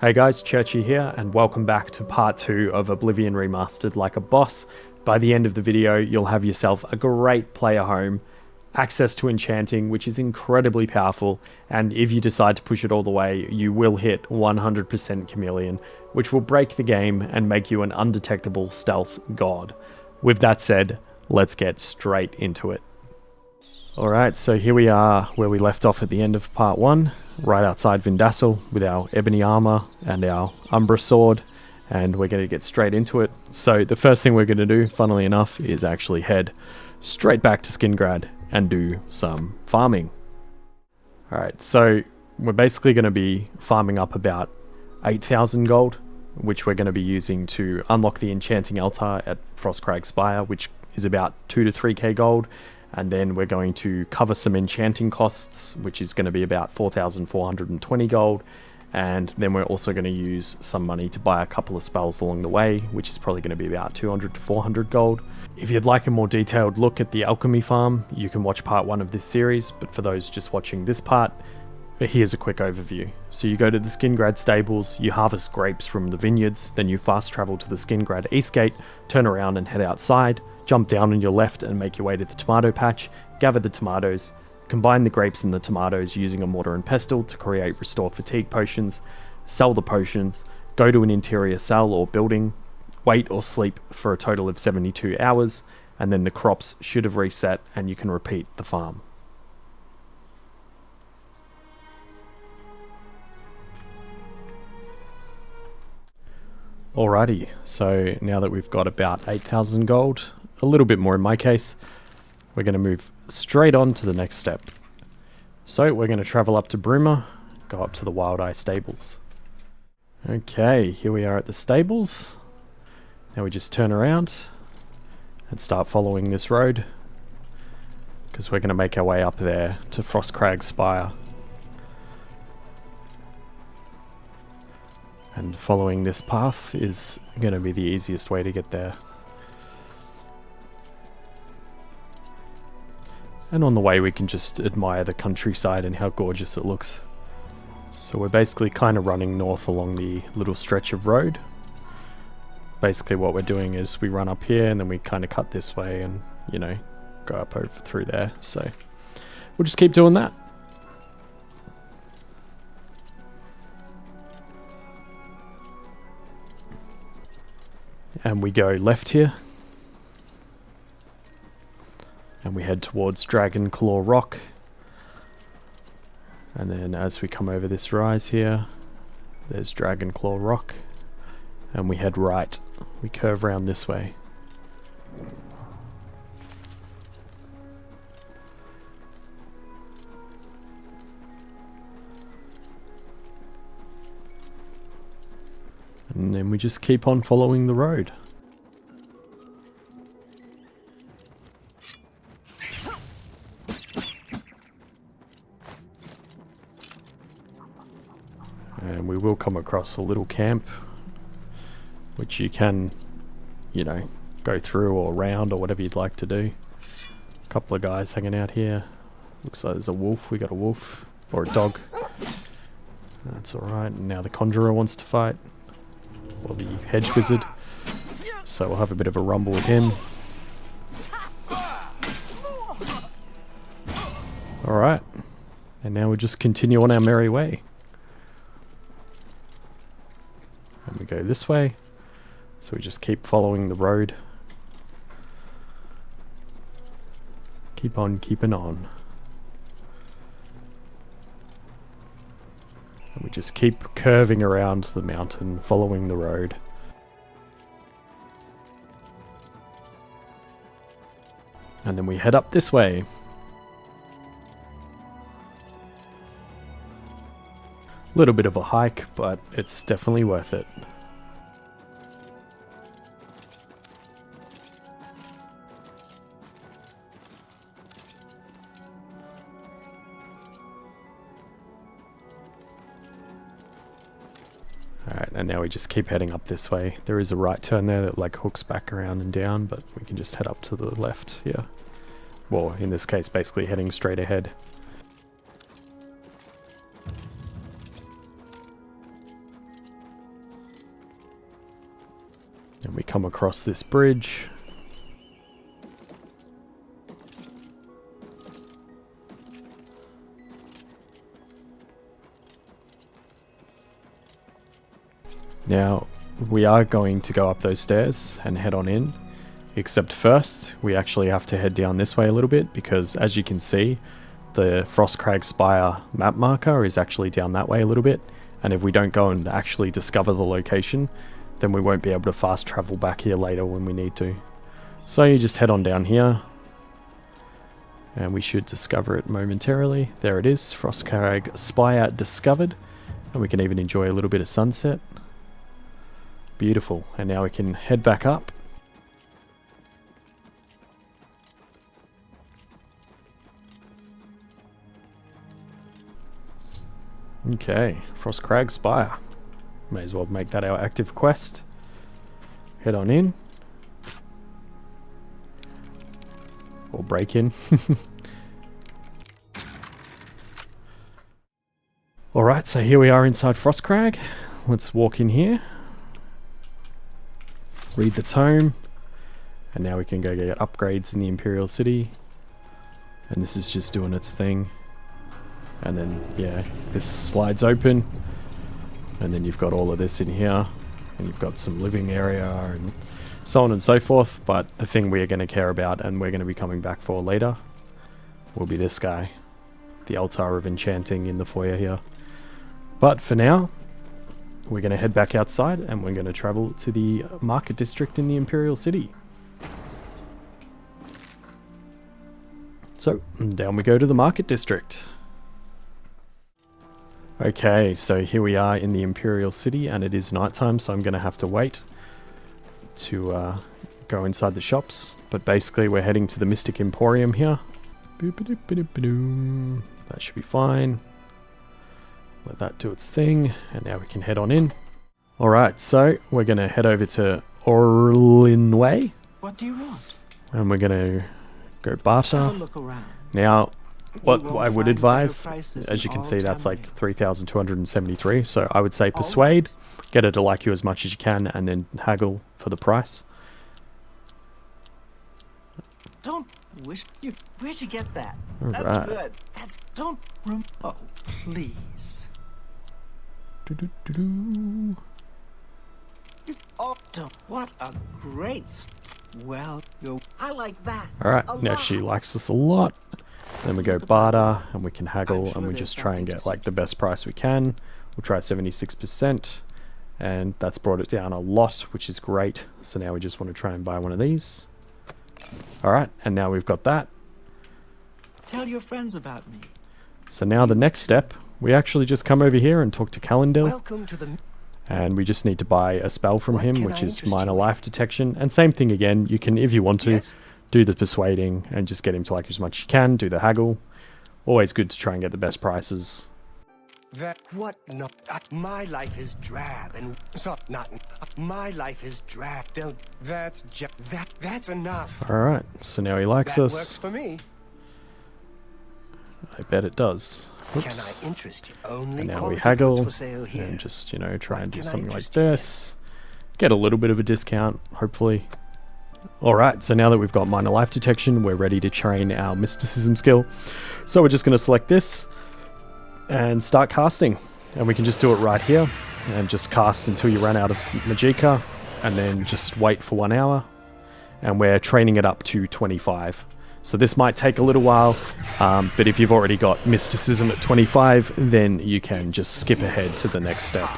Hey guys, Churchy here, and welcome back to part 2 of Oblivion Remastered Like a Boss. By the end of the video, you'll have yourself a great player home, access to enchanting, which is incredibly powerful, and if you decide to push it all the way, you will hit 100% Chameleon, which will break the game and make you an undetectable stealth god. With that said, let's get straight into it. Alright, so here we are where we left off at the end of part 1, right outside Vindassil with our ebony armor and our Umbra sword, and we're going to get straight into it. So the first thing we're going to do, funnily enough, is actually head straight back to Skingrad and do some farming. Alright, so we're basically going to be farming up about 8,000 gold, which we're going to be using to unlock the Enchanting Altar at Frostcrag Spire, which is about 2 to 3k gold. And then we're going to cover some enchanting costs, which is going to be about 4,420 gold. And then we're also going to use some money to buy a couple of spells along the way, which is probably going to be about 200 to 400 gold. If you'd like a more detailed look at the Alchemy Farm, you can watch part 1 of this series, but for those just watching this part, here's a quick overview. So you go to the Skingrad stables, you harvest grapes from the vineyards, then you fast travel to the Skingrad East Gate, turn around and head outside, jump down on your left and make your way to the tomato patch, gather the tomatoes, combine the grapes and the tomatoes using a mortar and pestle to create restore fatigue potions, sell the potions, go to an interior cell or building, wait or sleep for a total of 72 hours, and then the crops should have reset and you can repeat the farm. Alrighty, so now that we've got about 8,000 gold, a little bit more in my case, we're going to move straight on to the next step. So we're going to travel up to Bruma, go up to the Wild Eye stables. Okay, here we are at the stables. Now we just turn around and start following this road, because we're going to make our way up there to Frostcrag Spire. And following this path is going to be the easiest way to get there. And on the way we can just admire the countryside and how gorgeous it looks. So we're basically kind of running north along the little stretch of road. Basically what we're doing is we run up here and then we kind of cut this way and, you know, go up over through there. So we'll just keep doing that. And we go left here. And we head towards Drakelowe Rock. And then as we come over this rise here, there's Drakelowe Rock. And we head right. We curve around this way. And then we just keep on following the road. And we will come across a little camp, which you can, you know, go through or around or whatever you'd like to do. A couple of guys hanging out here. Looks like there's a wolf. We got a wolf. Or a dog. That's alright. And now the conjurer wants to fight. Or the hedge wizard. So we'll have a bit of a rumble with him. Alright. And now we'll just continue on our merry way. And we go this way. So we just keep following the road. Keep on keeping on. And we just keep curving around the mountain, following the road. And then we head up this way. Little bit of a hike, but it's definitely worth it. Alright, and now we just keep heading up this way. There is a right turn there that like hooks back around and down, but we can just head up to the left here. Well, in this case, basically heading straight ahead. And we come across this bridge. Now, we are going to go up those stairs and head on in, except first we actually have to head down this way a little bit, because as you can see, the Frostcrag Spire map marker is actually down that way a little bit, and if we don't go and actually discover the location, then we won't be able to fast travel back here later when we need to. So you just head on down here, and we should discover it momentarily. There it is, Frostcrag Spire discovered, and we can even enjoy a little bit of sunset. Beautiful, and now we can head back up. Okay, Frostcrag Spire. May as well make that our active quest. Head on in. Or break in. Alright, so here we are inside Frostcrag. Let's walk in here. Read the tome, and now we can go get upgrades in the Imperial City, and this is just doing its thing. And then yeah, this slides open, and then you've got all of this in here, and you've got some living area and so on and so forth. But the thing we're going to care about, and we're going to be coming back for later, will be this guy, the Altar of Enchanting in the foyer here. But for now, we're going to head back outside, and we're going to travel to the market district in the Imperial City. So, down we go to the market district. Okay, so here we are in the Imperial City, and it is nighttime, so I'm going to have to wait to go inside the shops. But basically, we're heading to the Mystic Emporium here. That should be fine. Let that do its thing, and now we can head on in. Alright, so we're going to head over to Orlinway. What do you want? And we're going to go barter. Have a look around. Now, what I would find advise, better prices as you in can see, all that's like Chameleon. 3,273. So I would say persuade, get her to like you as much as you can, and then haggle for the price. Don't wish you. Where'd you get that? Alright. That's good. That's don't. Oh, please. Do-do-do-do. Oh, what a great. Well, I like that. Alright, A now lot. she likes us a lot. Then we go barter, and we can haggle, and we just try and get like the best price we can. We'll try 76%, and that's brought it down a lot, which is great. So now we just want to try and buy one of these. Alright, and now we've got that. Tell your friends about me. So now the next step, we actually just come over here and talk to Calendil. Welcome to the. And we just need to buy a spell from What him, can which I is interest minor you in? life detection. And same thing again, you can, if you want to, Yes. do the persuading and just get him to like as much as you can, do the haggle. Always good to try and get the best prices. That what? No, my life is drab and so not. My life is drab. Don't. That's that's enough. Alright, so now he likes That us. works for me. I bet it does. Can Oops. I interest you? Only And now we quality goods haggle for sale here. and just, you know, try What and do can I something like interest you in? this. Get a little bit of a discount, hopefully. Alright, so now that we've got minor life detection, we're ready to train our mysticism skill. So we're just going to select this and start casting. And we can just do it right here and just cast until you run out of Magicka, and then just wait for 1 hour. And we're training it up to 25. So this might take a little while, but if you've already got mysticism at 25, then you can just skip ahead to the next step.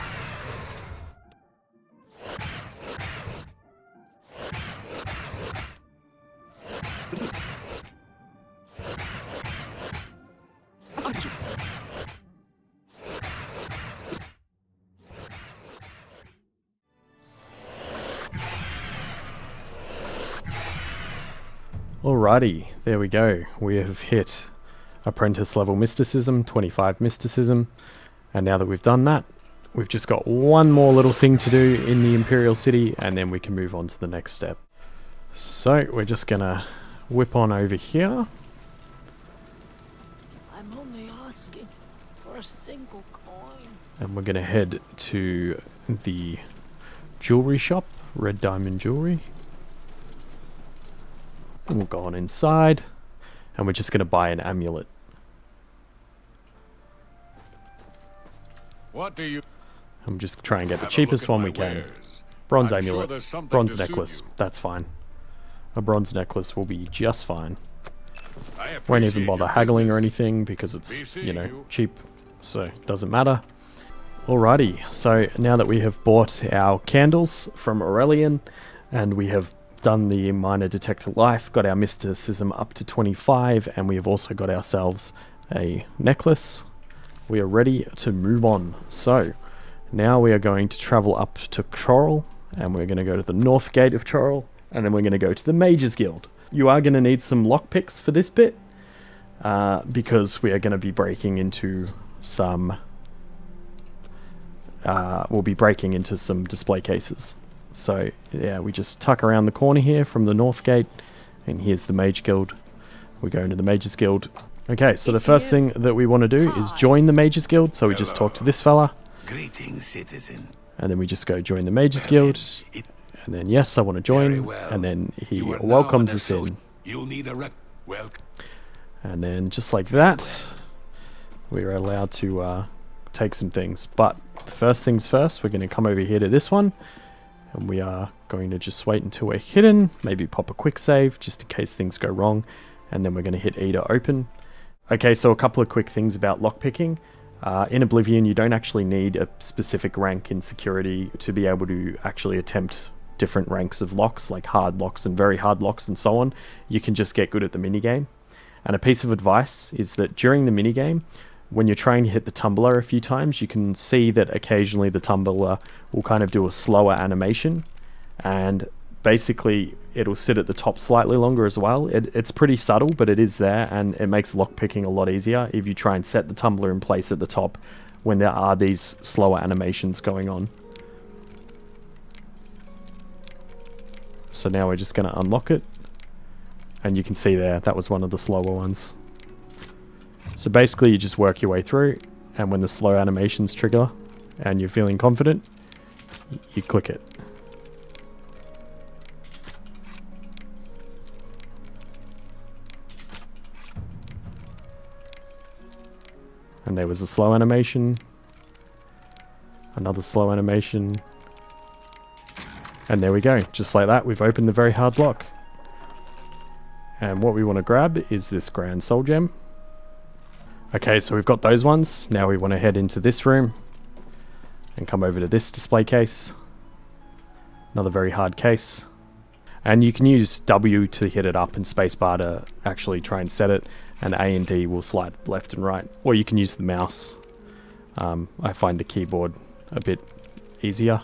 Alrighty, there we go. We have hit apprentice level mysticism, 25 mysticism. And now that we've done that, we've just got one more little thing to do in the Imperial City, and then we can move on to the next step. So we're just gonna whip on over here. I'm only asking for a single coin. And we're gonna head to the jewelry shop red diamond jewelry. And we'll go on inside. And we're just going to buy an amulet. What do you I'm just trying to get the cheapest one we can. Bronze amulet, bronze necklace, that's fine. A bronze necklace will be just fine. Won't even bother haggling or anything because it's, you know, cheap, so it doesn't matter. Alrighty, so now that we have bought our candles from Aurelian and we have done the minor detector life, got our mysticism up to 25, and we have also got ourselves a necklace, we are ready to move on. So now we are going to travel up to Chorrol, and we're going to go to the north gate of Chorrol, and then we're going to go to the Mages Guild. You are going to need some lockpicks for this bit, because we are going to be breaking into some... we'll be breaking into some display cases. So yeah, we just tuck around the corner here from the north gate, and here's the Mage Guild. We go into the Mages Guild. Okay, so the first thing that we want to do is join the Mages Guild, so we just talk to this fella. Greetings, citizen. And then we just go join the Mages Guild. And then yes, I want to join. And then he welcomes us in. You'll need a and then just like that, we are allowed to take some things. But first things first, we're going to come over here to this one. And we are going to just wait until we're hidden. Maybe pop a quick save just in case things go wrong. And then we're going to hit E to open. Okay, so a couple of quick things about lockpicking. In Oblivion, you don't actually need a specific rank in security to be able to actually attempt different ranks of locks, like hard locks and very hard locks and so on. You can just get good at the minigame. And a piece of advice is that during the minigame, when you're trying to hit the tumbler a few times, you can see that occasionally the tumbler will kind of do a slower animation. And basically, it'll sit at the top slightly longer as well. It's pretty subtle, but it is there, and it makes lockpicking a lot easier if you try and set the tumbler in place at the top when there are these slower animations going on. So now we're just going to unlock it, and you can see there, that was one of the slower ones. So basically you just work your way through, and when the slow animations trigger and you're feeling confident, you click it. And there was a slow animation, another slow animation, and there we go. Just like that, we've opened the very hard lock. And what we want to grab is this Grand Soul Gem. Okay, so we've got those ones. Now we want to head into this room and come over to this display case. Another very hard case. And you can use W to hit it up and spacebar to actually try and set it. And A and D will slide left and right. Or you can use the mouse. I find the keyboard a bit easier.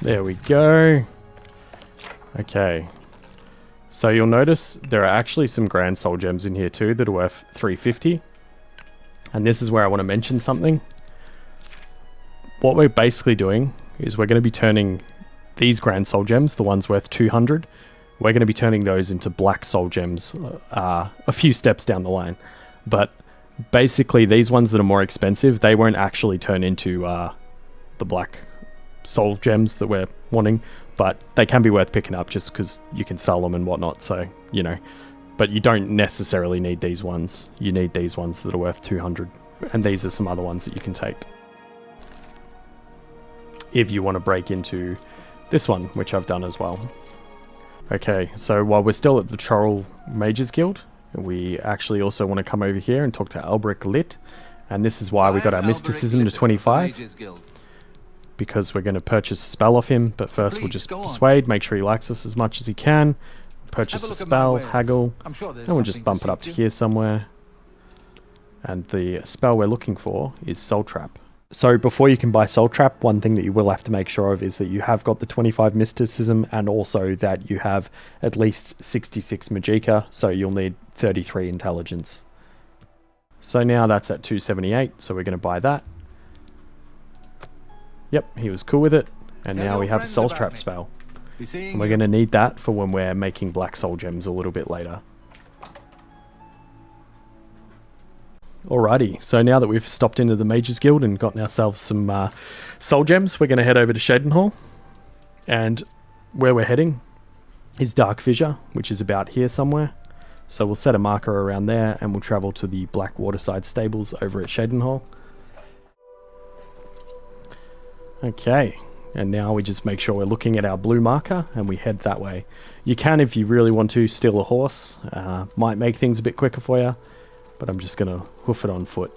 There we go. Okay. So you'll notice there are actually some Grand Soul Gems in here too that are worth 350. And this is where I want to mention something. What we're basically doing is we're going to be turning these Grand Soul Gems, the ones worth 200, we're going to be turning those into Black Soul Gems a few steps down the line. But basically these ones that are more expensive, they won't actually turn into the Black Soul Gems that we're wanting. But they can be worth picking up just because you can sell them and whatnot, so, you know. But you don't necessarily need these ones. You need these ones that are worth 200. And these are some other ones that you can take. If you want to break into this one, which I've done as well. Okay, so while we're still at the Chorrol Mages Guild, we actually also want to come over here and talk to Albrecht Lit. And this is why we got our Mysticism to 25. Because we're going to purchase a spell off him, but first we'll just persuade, make sure he likes us as much as he can. Purchase a spell, haggle, and we'll just bump it up to here somewhere. And the spell we're looking for is Soul Trap. So before you can buy Soul Trap, one thing that you will have to make sure of is that you have got the 25 Mysticism and also that you have at least 66 Magicka, so you'll need 33 Intelligence. So now that's at 278, so we're going to buy that. Yep, he was cool with it, and now we have a Soul Trap spell. And we're going to need that for when we're making Black Soul Gems a little bit later. Alrighty, so now that we've stopped into the Mages Guild and gotten ourselves some Soul Gems, we're going to head over to Shadenhall. And where we're heading is Dark Fissure, which is about here somewhere. So we'll set a marker around there and we'll travel to the Black Waterside stables over at Shadenhall. Okay, and now we just make sure we're looking at our blue marker and we head that way. You can, if you really want to, steal a horse. Might make things a bit quicker for you, but I'm just going to hoof it on foot.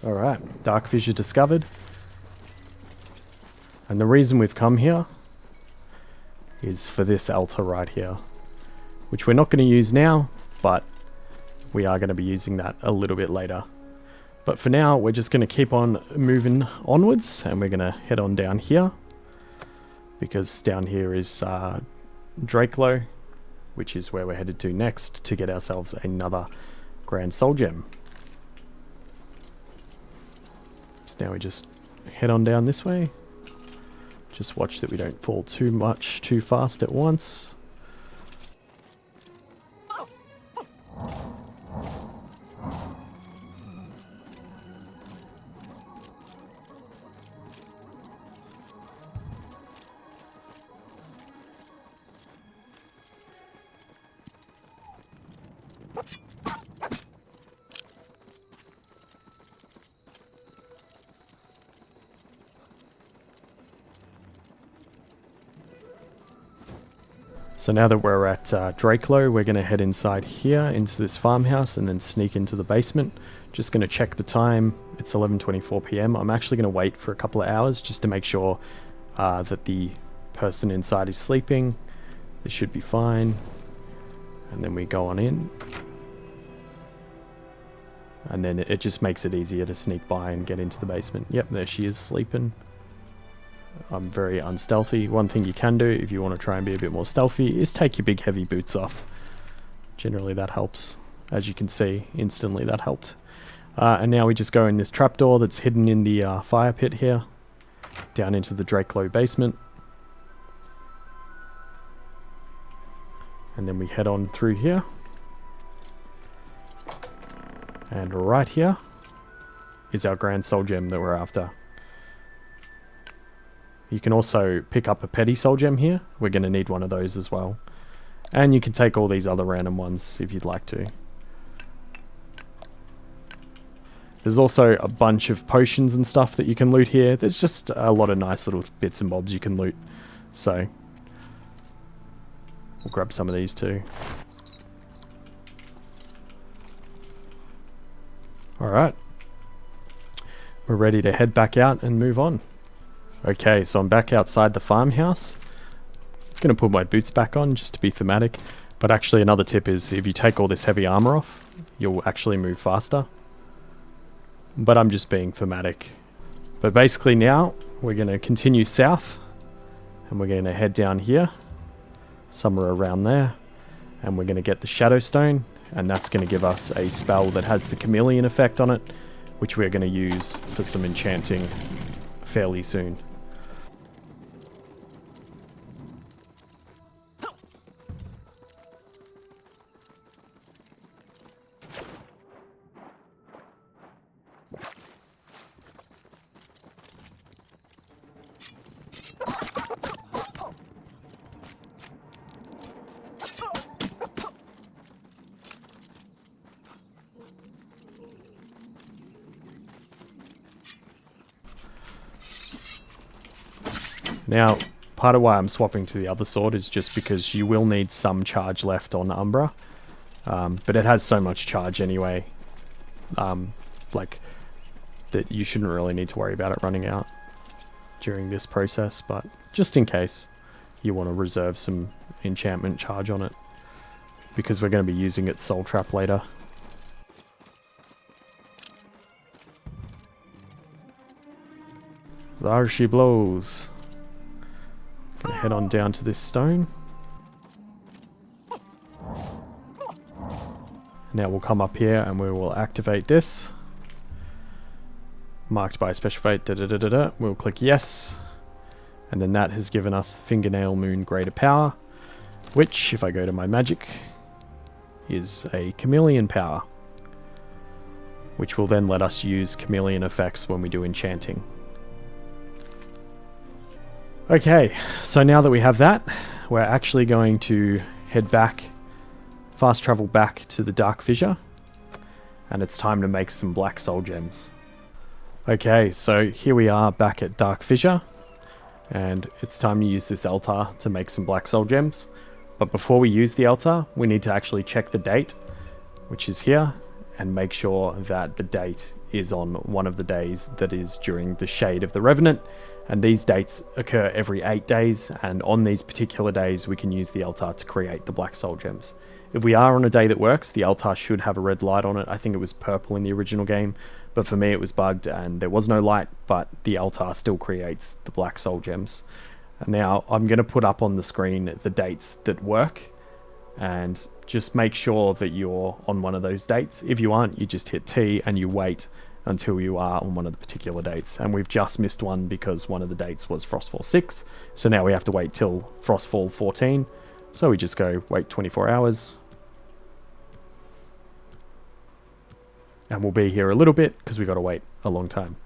Alright, Dark Fissure discovered. And the reason we've come here is for this altar right here, which we're not going to use now, but we are going to be using that a little bit later. But for now, we're just going to keep on moving onwards, and we're going to head on down here, because down here is Drakelowe, which is where we're headed to next to get ourselves another Grand Soul Gem. So now we just head on down this way. Just watch that we don't fall too fast at once. So now that we're at Drakelowe, we're going to head inside here into this farmhouse and then sneak into the basement. Just going to check the time. It's 11:24 PM. I'm actually going to wait for a couple of hours just to make sure that the person inside is sleeping. They should be fine. And then we go on in. And then it just makes it easier to sneak by and get into the basement. Yep, there she is sleeping. I'm very unstealthy. One thing you can do if you want to try and be a bit more stealthy is take your big heavy boots off. Generally that helps. As you can see, instantly that helped. And now we just go in this trapdoor that's hidden in the fire pit here, down into the Drakelowe basement. And then we head on through here. And right here is our Grand Soul Gem that we're after. You can also pick up a petty soul gem here. We're going to need one of those as well. And you can take all these other random ones if you'd like to. There's also a bunch of potions and stuff that you can loot here. There's just a lot of nice little bits and bobs you can loot. So we'll grab some of these too. Alright. We're ready to head back out and move on. Okay, so I'm back outside the farmhouse. Gonna put my boots back on just to be thematic. But actually another tip is if you take all this heavy armor off, you'll actually move faster. But I'm just being thematic. But basically now we're gonna continue south and we're gonna head down here, somewhere around there, and we're gonna get the Shadow Stone, and that's gonna give us a spell that has the Chameleon effect on it, which we're gonna use for some enchanting fairly soon. Now, part of why I'm swapping to the other sword is just because you will need some charge left on Umbra. But it has so much charge anyway, like, that you shouldn't really need to worry about it running out. during this process, but just in case you want to reserve some enchantment charge on it, because we're going to be using its soul trap later. There she blows. Gonna head on down to this stone. Now we'll come up here and we will activate this. Marked by a special fate, We'll click yes. And then that has given us Fingernail Moon Greater Power, which, if I go to my magic, is a Chameleon Power, which will then let us use Chameleon effects when we do enchanting. Okay, so now that we have that, we're actually going to head back, fast travel back to the Dark Fissure, and it's time to make some Black Soul Gems. Okay, so here we are back at Dark Fissure, and it's time to use this altar to make some Black Soul Gems. But before we use the altar, we need to actually check the date, which is here, and make sure that the date is on one of the days that is during the Shade of the Revenant. And these dates occur every 8 days, and on these particular days we can use the altar to create the Black Soul Gems. If we are on a day that works, the altar should have a red light on it. I think it was purple in the original game, but for me it was bugged and there was no light, but the altar still creates the Black Soul Gems. And now I'm going to put up on the screen the dates that work, and just make sure that you're on one of those dates. If you aren't, you just hit T and you wait until you are on one of the particular dates. And we've just missed one because one of the dates was Frostfall 6, so now we have to wait till Frostfall 14. So we just go wait 24 hours. And we'll be here a little bit because we got to wait a long time.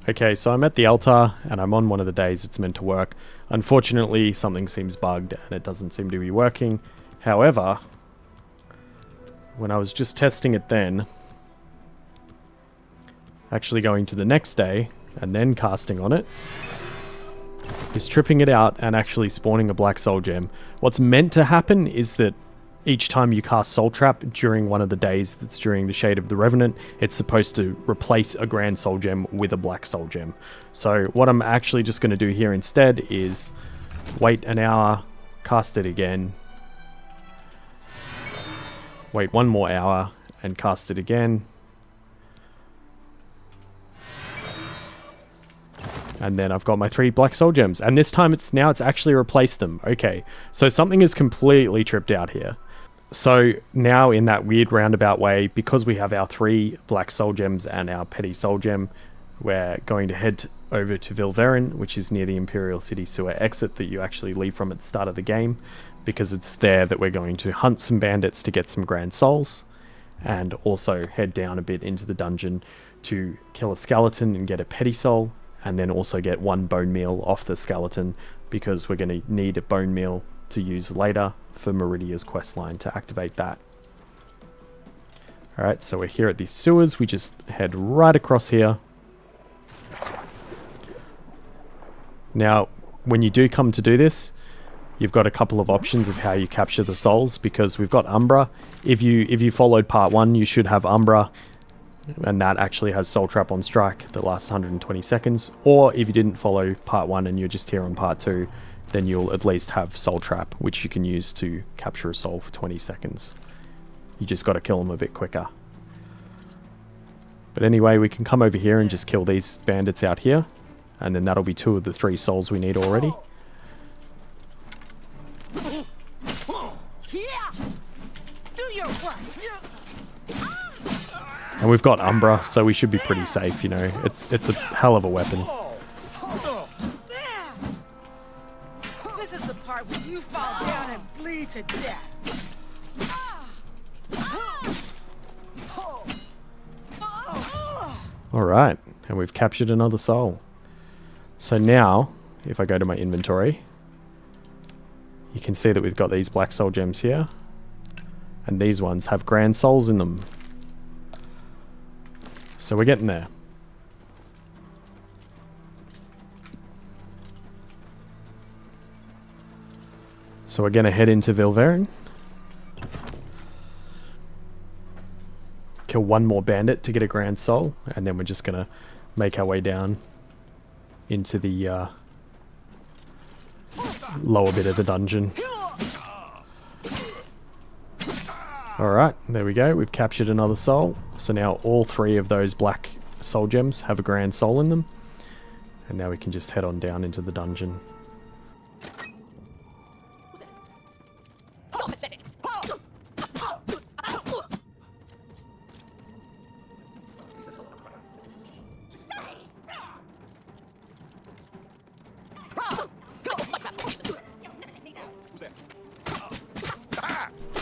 Okay, so I'm at the altar and I'm on one of the days it's meant to work. Unfortunately, something seems bugged and it doesn't seem to be working. However, when I was just testing it then, actually going to the next day and then casting on it, is tripping it out and actually spawning a Black Soul Gem. What's meant to happen is that each time you cast Soul Trap during one of the days that's during the Shade of the Revenant, it's supposed to replace a Grand Soul Gem with a Black Soul Gem. So what I'm actually just going to do here instead is wait an hour, cast it again, wait one more hour and cast it again, and then I've got my 3 Black Soul Gems, and this time it's actually replaced them. Okay, so something is completely tripped out here. So now in that weird roundabout way, because we have our 3 Black Soul Gems and our Petty Soul Gem, we're going to head over to Vilverin, which is near the Imperial City Sewer exit that you actually leave from at the start of the game, because it's there that we're going to hunt some bandits to get some Grand Souls, and also head down a bit into the dungeon to kill a skeleton and get a Petty Soul, and then also get 1 bone meal off the skeleton, because we're going to need a bone meal to use later for Meridia's questline to activate that. Alright, so we're here at these sewers. We just head right across here. Now, when you do come to do this, you've got a couple of options of how you capture the souls, because we've got Umbra. If you followed part 1, you should have Umbra, and that actually has Soul Trap on strike that lasts 120 seconds. Or if you didn't follow part 1 and you're just here on part 2, then you'll at least have Soul Trap, which you can use to capture a soul for 20 seconds. You just got to kill them a bit quicker. But anyway, we can come over here and just kill these bandits out here, and then that'll be 2 of the 3 souls we need already. And we've got Umbra, so we should be pretty safe, you know. It's a hell of a weapon. This is the part where you fall down and bleed to death. Alright, and we've captured another soul. So now, if I go to my inventory, you can see that we've got these Black Soul Gems here, and these ones have Grand Souls in them. So we're getting there. So we're going to head into Vilverin. Kill 1 more bandit to get a Grand Soul, and then we're just going to make our way down into the lower bit of the dungeon. Alright, there we go. We've captured another soul. So now all 3 of those black soul gems have a grand soul in them. And now we can just head on down into the dungeon.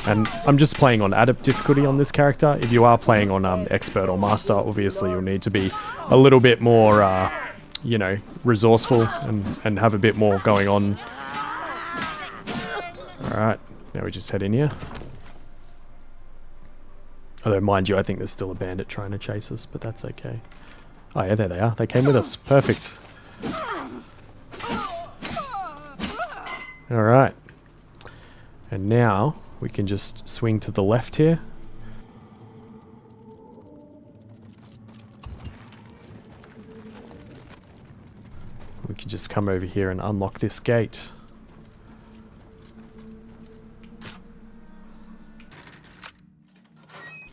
And I'm just playing on adept difficulty on this character. If you are playing on expert or master, obviously you'll need to be a little bit more, you know, resourceful and have a bit more going on. Alright, now we just head in here. Although, mind you, I think there's still a bandit trying to chase us, but that's okay. Oh yeah, there they are. They came with us. Perfect. Alright. And now we can just swing to the left here. We can just come over here and unlock this gate.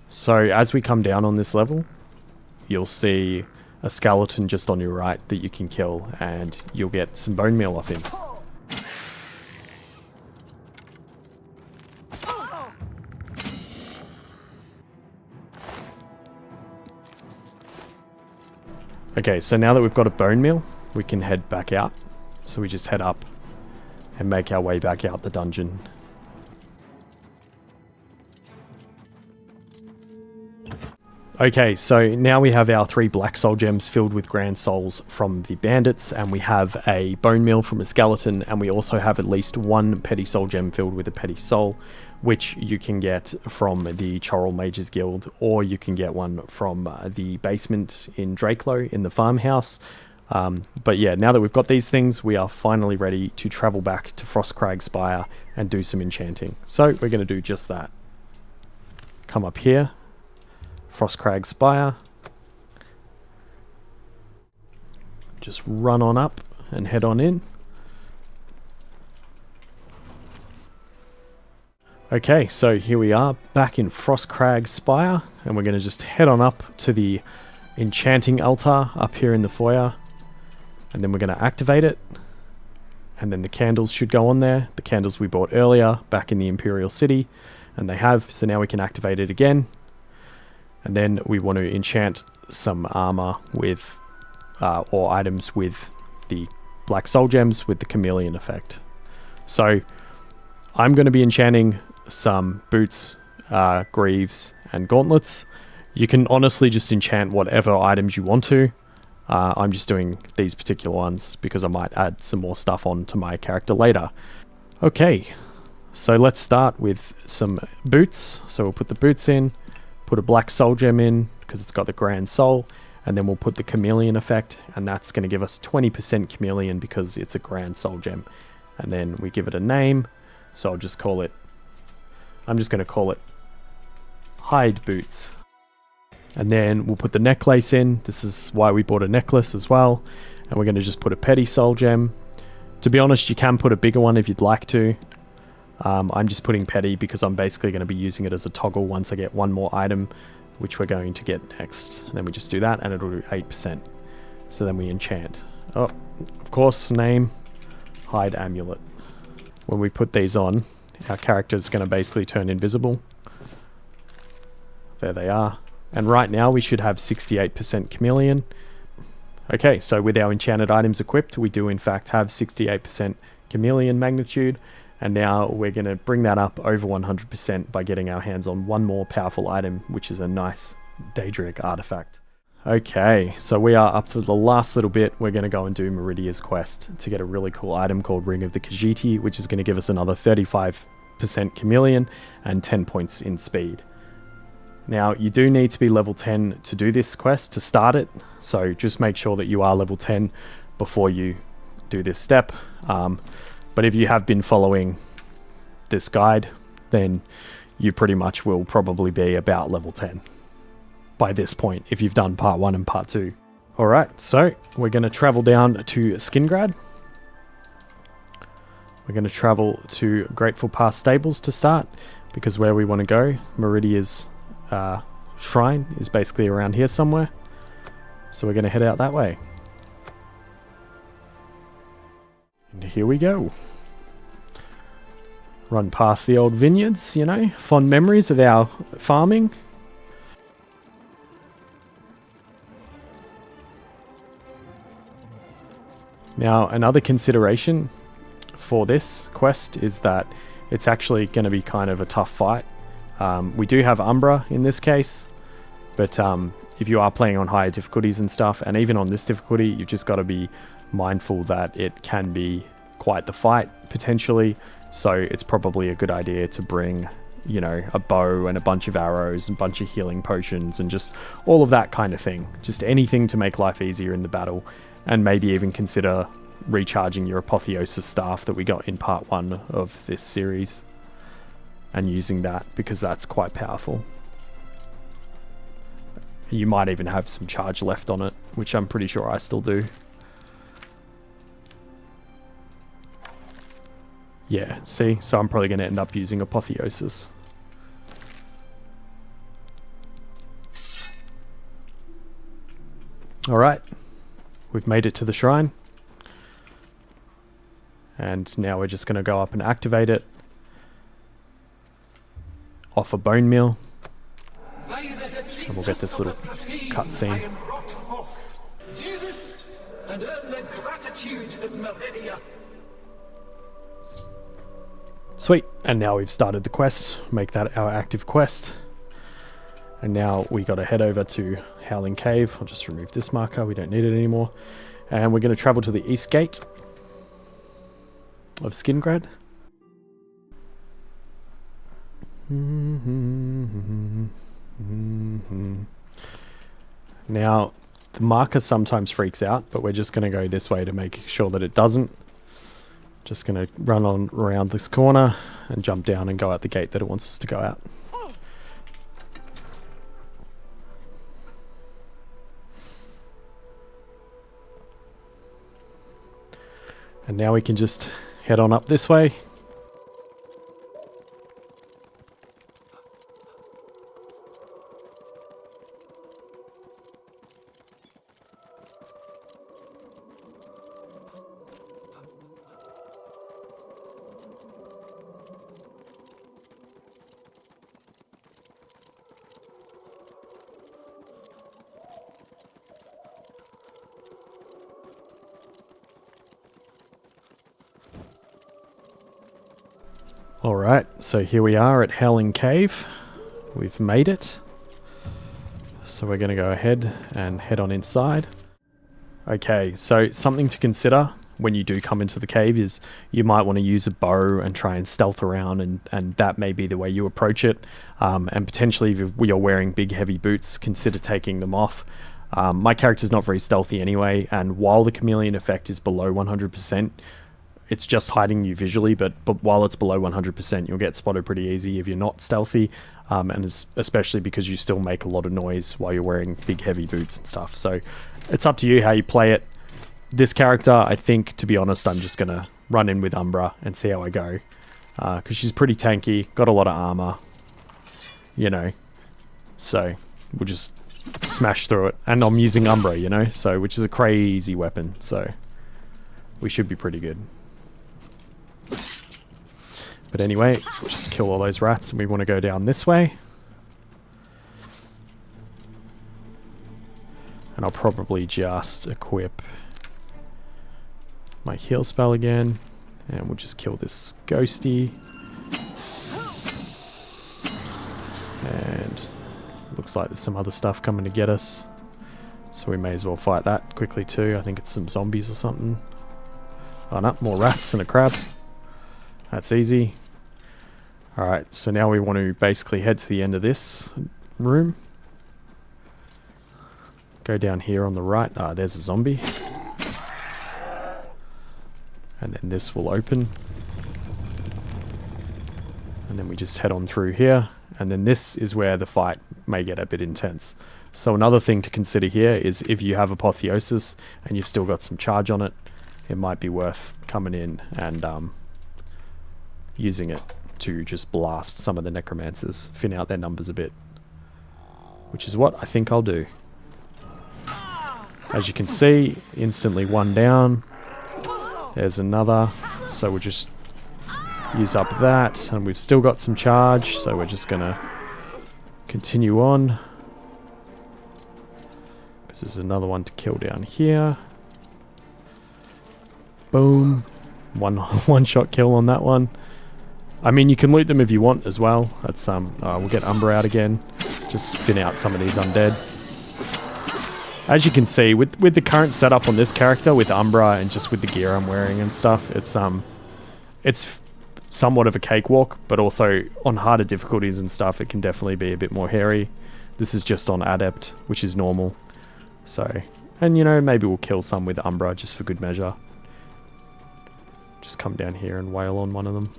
So as we come down on this level, you'll see a skeleton just on your right that you can kill, and you'll get some bone meal off him. Okay, so now that we've got a bone meal, we can head back out. So we just head up and make our way back out the dungeon. Okay, so now we have our 3 black soul gems filled with grand souls from the bandits, and we have a bone meal from a skeleton, and we also have at least 1 petty soul gem filled with a petty soul, which you can get from the Chorrol Mages Guild, or you can get one from the basement in Drakelowe in the farmhouse. But yeah, now that we've got these things, we are finally ready to travel back to Frostcrag Spire and do some enchanting. So we're going to do just that. Come up here, Frostcrag Spire. Just run on up and head on in. Okay, so here we are back in Frostcrag Spire, and we're going to just head on up to the Enchanting Altar up here in the foyer, and then we're going to activate it, and then the candles should go on there, the candles we bought earlier back in the Imperial City, and they have, so now we can activate it again, and then we want to enchant some armor with, or items with the black soul gems with the Chameleon effect. So I'm going to be enchanting some boots, greaves, and gauntlets. You can honestly just enchant whatever items you want to. I'm just doing these particular ones because I might add some more stuff on to my character later. Okay, so let's start with some boots. So we'll put the boots in, put a black soul gem in because it's got the grand soul, and then we'll put the Chameleon effect, and that's going to give us 20% Chameleon because it's a grand soul gem. And then we give it a name. So I'll just call it, I'm just going to call it Hide Boots. And then we'll put the necklace in. This is why we bought a necklace as well. And we're going to just put a petty soul gem. To be honest, you can put a bigger one if you'd like to. I'm just putting petty because I'm basically going to be using it as a toggle once I get one more item, which we're going to get next. And then we just do that and it'll do 8%. So then we enchant. Oh, of course, name, Hide Amulet. When we put these on, our character's going to basically turn invisible. There they are. And right now we should have 68% Chameleon. Okay, so with our enchanted items equipped, we do in fact have 68% Chameleon magnitude. And now we're going to bring that up over 100% by getting our hands on one more powerful item, which is a nice Daedric artifact. Okay, so we are up to the last little bit. We're going to go and do Meridia's Quest to get a really cool item called Ring of the Khajiit, which is going to give us another 35% Chameleon and 10 points in speed. Now, you do need to be level 10 to do this quest, to start it, so just make sure that you are level 10 before you do this step. But if you have been following this guide, then you pretty much will probably be about level 10 by this point, if you've done part 1 and part 2. Alright, so we're going to travel down to Skingrad. We're going to travel to Grateful Pass Stables to start, because where we want to go, Meridia's shrine, is basically around here somewhere. So we're going to head out that way. And here we go. Run past the old vineyards, you know, fond memories of our farming. Now, another consideration for this quest is that it's actually going to be kind of a tough fight. We do have Umbra in this case, but if you are playing on higher difficulties and stuff, and even on this difficulty, you've just got to be mindful that it can be quite the fight potentially. So it's probably a good idea to bring, you know, a bow and a bunch of arrows and a bunch of healing potions and just all of that kind of thing. Just anything to make life easier in the battle, and maybe even consider recharging your Apotheosis staff that we got in part 1 of this series and using that, because that's quite powerful. You might even have some charge left on it, which I'm pretty sure I still do. Yeah, see? So I'm probably going to end up using Apotheosis. Alright, we've made it to the shrine. And now we're just going to go up and activate it. Offer bone meal. And we'll get this little cutscene. Do this and earn the gratitude of Meridia. Sweet, and now we've started the quest. Make that our active quest. And now we got to head over to Howling Cave. I'll just remove this marker, we don't need it anymore. And we're going to travel to the east gate of Skingrad. Now, the marker sometimes freaks out, but we're just going to go this way to make sure that it doesn't. Just going to run on around this corner and jump down and go out the gate that it wants us to go out. And now we can just head on up this way. Alright, so here we are at Howling Cave. We've made it. So we're going to go ahead and head on inside. Okay, so something to consider when you do come into the cave is you might want to use a bow and try and stealth around, and that may be the way you approach it. And potentially if you're wearing big heavy boots, consider taking them off. My character's not very stealthy anyway, and while the Chameleon effect is below 100%, it's just hiding you visually, but while it's below 100%, you'll get spotted pretty easy if you're not stealthy, and especially because you still make a lot of noise while you're wearing big heavy boots and stuff. So it's up to you how you play it. This character, I think, to be honest, I'm just going to run in with Umbra and see how I go, because she's pretty tanky, got a lot of armor, you know, so we'll just smash through it. And I'm using Umbra, you know, so which is a crazy weapon, so we should be pretty good. But anyway, we'll just kill all those rats, and we want to go down this way. And I'll probably just equip my heal spell again, and we'll just kill this ghosty. And looks like there's some other stuff coming to get us, so we may as well fight that quickly too. I think it's some zombies or something. Oh no, more rats and a crab. That's easy. Alright, so now we want to basically head to the end of this room. Go down here on the right. Ah, there's a zombie. And then this will open. And then we just head on through here. And then this is where the fight may get a bit intense. So another thing to consider here is if you have Apotheosis and you've still got some charge on it, it might be worth coming in and using it to just blast some of the necromancers, thin out their numbers a bit, which is what I think I'll do. As you can see, instantly one down. There's another, so we'll just use up that, and we've still got some charge, so we're just gonna continue on, because there's another one to kill down here. Boom. One shot kill on that one. I mean, you can loot them if you want as well. That's we'll get Umbra out again. Just thin out some of these undead. As you can see, with the current setup on this character, with Umbra and just with the gear I'm wearing and stuff, it's somewhat of a cakewalk, but also on harder difficulties and stuff, it can definitely be a bit more hairy. This is just on Adept, which is normal. So, and you know, maybe we'll kill some with Umbra just for good measure. Just come down here and wail on one of them.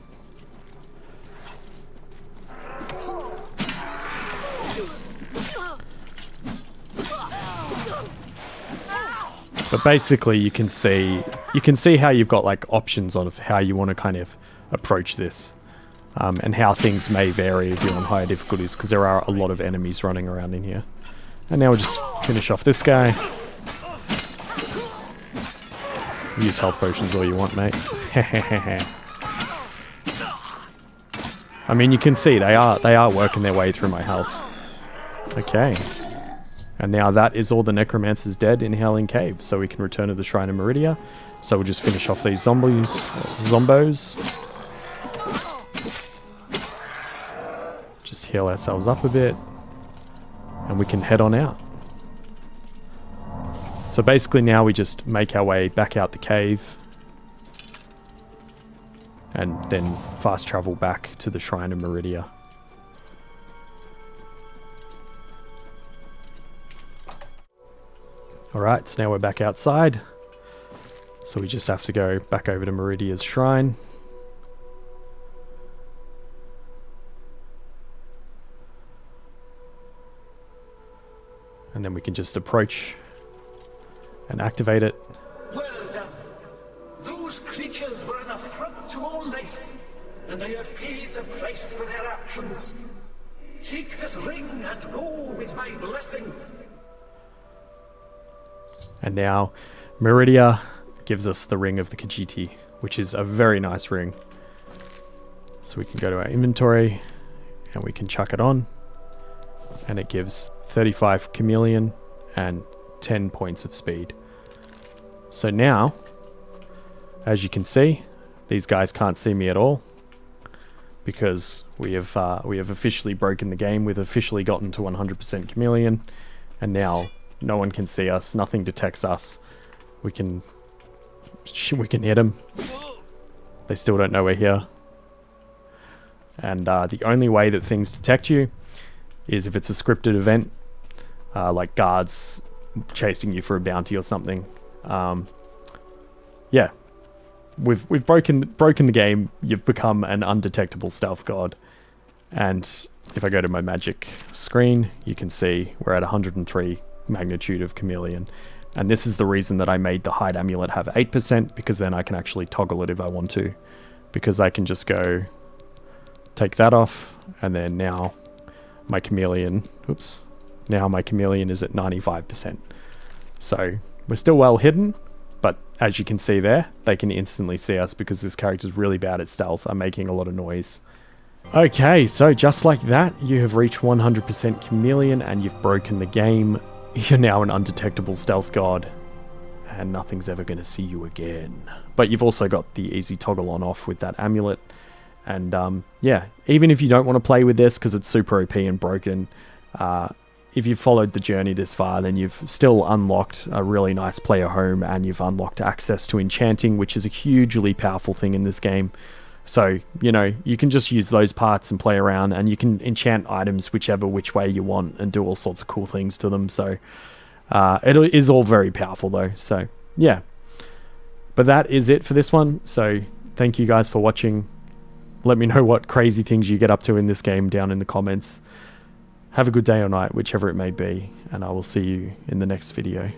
But basically you can see how you've got like options on how you want to kind of approach this, and how things may vary if you're on higher difficulties, because there are a lot of enemies running around in here. And now we'll just finish off this guy. Use health potions all you want, mate. I mean, you can see they are working their way through my health. Okay. And now that is all the necromancers dead in Howling Cave, so we can return to the Shrine of Meridia. So we'll just finish off these zombos. Just heal ourselves up a bit, and we can head on out. So basically now we just make our way back out the cave, and then fast travel back to the Shrine of Meridia. Alright, so now we're back outside. So we just have to go back over to Meridia's shrine. And then we can just approach and activate it. Well done. Those creatures were an affront to all life, and they have paid the price for their actions. Take this ring and go with my blessing. And now Meridia gives us the Ring of the Khajiit, which is a very nice ring. So we can go to our inventory and we can chuck it on, and it gives 35 Chameleon and 10 points of speed. So now, as you can see, these guys can't see me at all, because we have officially broken the game. We've officially gotten to 100% Chameleon, and now no one can see us, nothing detects us. We can hit them. They still don't know we're here. And the only way that things detect you is if it's a scripted event, like guards chasing you for a bounty or something. Yeah, we've broken the game. You've become an undetectable stealth god. And if I go to my magic screen, you can see we're at 103 magnitude of Chameleon. And this is the reason that I made the hide amulet have 8%, because then I can actually toggle it if I want to, because I can just go take that off, and then now my chameleon is at 95%. So we're still well hidden, but as you can see there, they can instantly see us because this character's really bad at stealth. I'm making a lot of noise. Okay, so just like that, you have reached 100% Chameleon and you've broken the game. You're now an undetectable stealth god, and nothing's ever going to see you again. But you've also got the easy toggle on off with that amulet. And yeah, even if you don't want to play with this because it's super OP and broken, if you've followed the journey this far, then you've still unlocked a really nice player home, and you've unlocked access to enchanting, which is a hugely powerful thing in this game. So, you know, you can just use those parts and play around, and you can enchant items which way you want and do all sorts of cool things to them. So it is all very powerful though. So yeah, but that is it for this one. So thank you guys for watching. Let me know what crazy things you get up to in this game down in the comments. Have a good day or night, whichever it may be, and I will see you in the next video.